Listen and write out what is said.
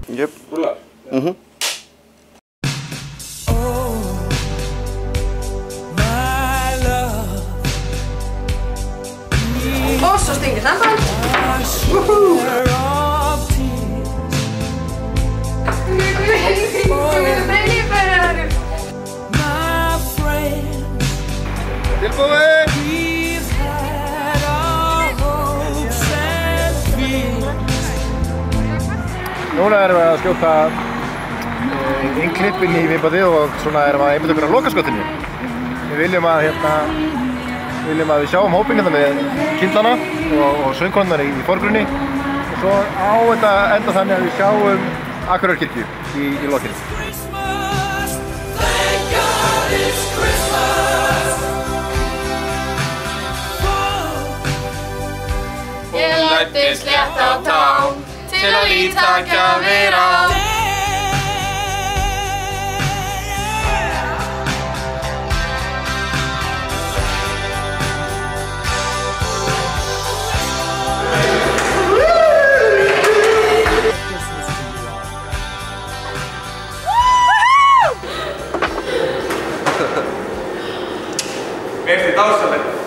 Jep. Rullar? Og så stikker samband. Woohoo! Tilbúið! Núna erum við að skjóta innklippinn í viðbótið og svona erum við að einbæta okkur á lokaskottinu. Við viljum að við sjáum hópinn hérna með kynnlana og söngkonurnar í forgrunni og svo á þetta enda þannig að við sjáum Akureyrarkirkju í lokinu. Ég lætti slétt á tá til að líta gjafir á. Mér finnst þið dásamlegt.